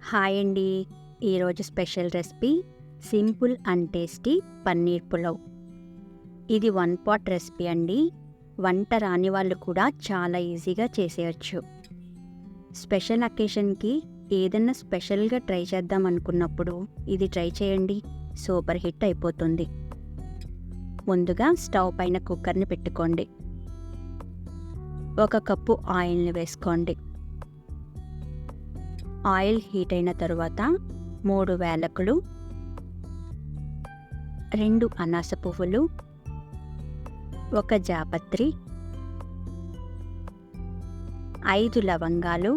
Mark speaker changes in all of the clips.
Speaker 1: Hi అండి. ఈరోజు special recipe simple and tasty paneer pulao. ఇది వన్ పాట్ రెసిపీ అండి. వంట రాని వాళ్ళు కూడా చాలా ఈజీగా చేసేయచ్చు. స్పెషల్ అకేషన్కి ఏదైనా స్పెషల్గా ట్రై చేద్దాం అనుకున్నప్పుడు ఇది ట్రై చేయండి, సూపర్ హిట్ అయిపోతుంది. ముందుగా స్టవ్ పైన కుక్కర్ని పెట్టుకోండి. 1 కప్పు ఆయిల్ని వేసుకోండి. ఆయిల్ హీట్ అయిన తరువాత 3 యాలకులు, 2 అనాస పువ్వులు, 1 జాపత్రి, 5 లవంగాలు,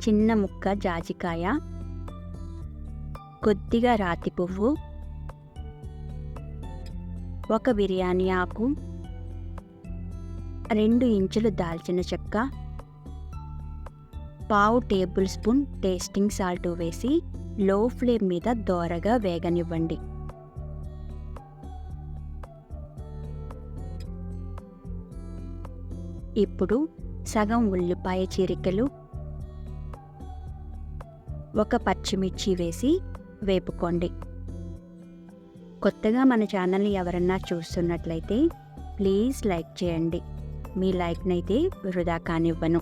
Speaker 1: చిన్న ముక్క జాజికాయ, కొద్దిగా రాతి పువ్వు, 1 బిర్యానీ ఆకు, 2 ఇంచులు దాల్చిన చెక్క, 1/2 టేబుల్ స్పూన్ టేస్టింగ్ సాల్ట్ వేసి లో ఫ్లేమ్ మీద దోరగా వేగనివ్వండి. ఇప్పుడు సగం ఉల్లిపాయ చీరికలు, 1 పచ్చిమిర్చి వేసి వేపుకోండి. కొత్తగా మన ఛానల్ని ఎవరన్నా చూస్తున్నట్లయితే ప్లీజ్ లైక్ చేయండి. మీ లైక్నైతే వృధా కానివ్వను.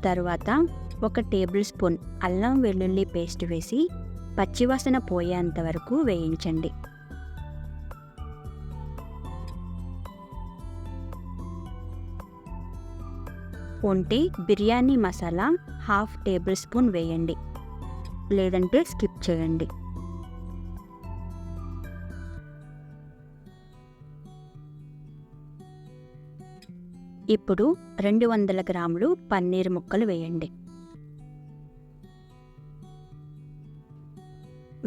Speaker 1: తరువాత 1 టేబుల్ స్పూన్ అల్లం వెల్లుల్లి పేస్ట్ వేసి పచ్చివాసన పోయేంత వరకు వేయించండి. ఉంటే బిర్యానీ మసాలా 1/2 టేబుల్ స్పూన్ వేయండి, లేదంటే స్కిప్ చేయండి. ఇప్పుడు 200 గ్రాములు పన్నీర్ ముక్కలు వేయండి.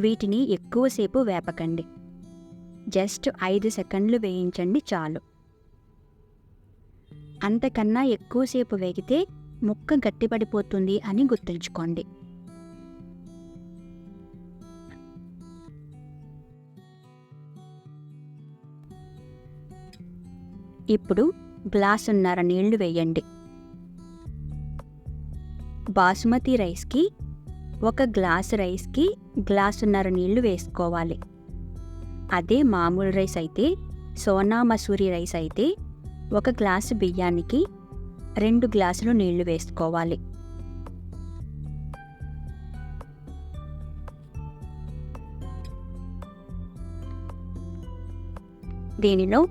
Speaker 1: వీటిని ఎక్కువసేపు వేపకండి, జస్ట్ 5 సెకండ్లు వేయించండి చాలు. అంతకన్నా ఎక్కువసేపు వేగితే ముక్క గట్టిపడిపోతుంది అని గుర్తుంచుకోండి. ఇప్పుడు గ్లాసున్నర నీళ్లు వేయండి. బాసుమతి రైస్కి 1 గ్లాసు రైస్కి గ్లాసున్నర నీళ్లు వేసుకోవాలి. అదే మామూలు రైస్ అయితే, సోనా మసూరి రైస్ అయితే 1 గ్లాసు బియ్యానికి 2 గ్లాసులు నీళ్లు వేసుకోవాలి. దీనిలో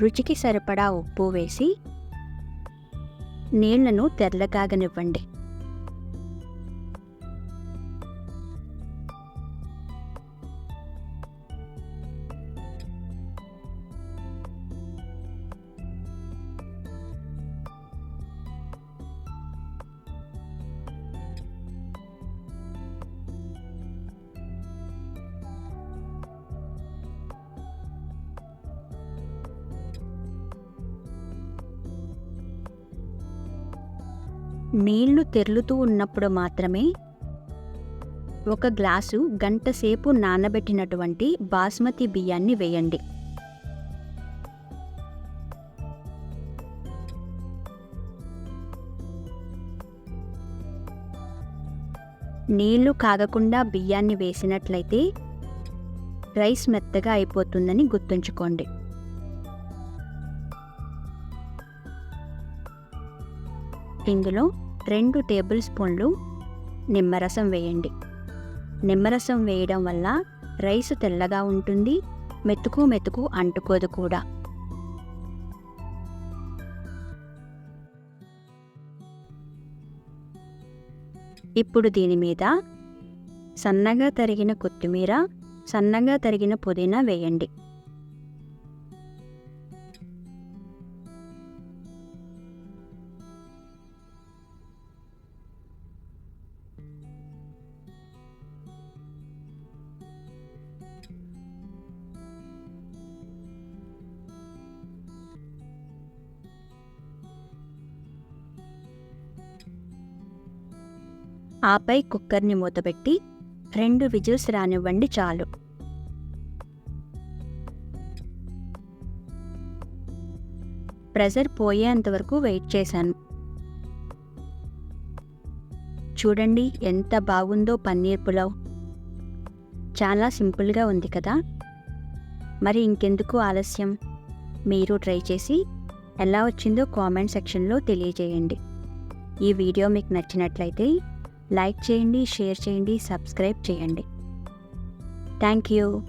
Speaker 1: రుచికి సరిపడా ఉప్పు వేసి నీళ్లను తెరలకాగనివ్వండి. నీళ్లు తెర్లుతూ ఉన్నప్పుడు మాత్రమే 1 గ్లాసు గంట సేపు నానబెట్టినటువంటి బాస్మతి బియ్యాన్ని వేయండి. నీళ్లు కాగకుండా బియ్యాన్ని వేసినట్లయితే రైస్ మెత్తగా అయిపోతుందని గుర్తుంచుకోండి. ఇందులో 2 టేబుల్ స్పూన్లు నిమ్మరసం వేయండి. నిమ్మరసం వేయడం వల్ల రైసు తెల్లగా ఉంటుంది, మెతుకు అంటుకోదు కూడా. ఇప్పుడు దీని మీద సన్నగా తరిగిన కొత్తిమీర, సన్నగా తరిగిన పుదీనా వేయండి. ఆపై కుక్కర్ని మూతపెట్టి 2 విజిల్స్ రానివ్వండి చాలు. ప్రెజర్ పోయేంత వరకు వెయిట్ చేశాను. చూడండి ఎంత బాగుందో పన్నీర్ పులావ్. చాలా సింపుల్గా ఉంది కదా. మరి ఇంకెందుకు ఆలస్యం, మీరు ట్రై చేసి ఎలా వచ్చిందో కామెంట్ సెక్షన్లో తెలియజేయండి. ఈ వీడియో మీకు నచ్చినట్లయితే లైక్ చేయండి, షేర్ చేయండి, సబ్స్క్రైబ్ చేయండి. Thank you.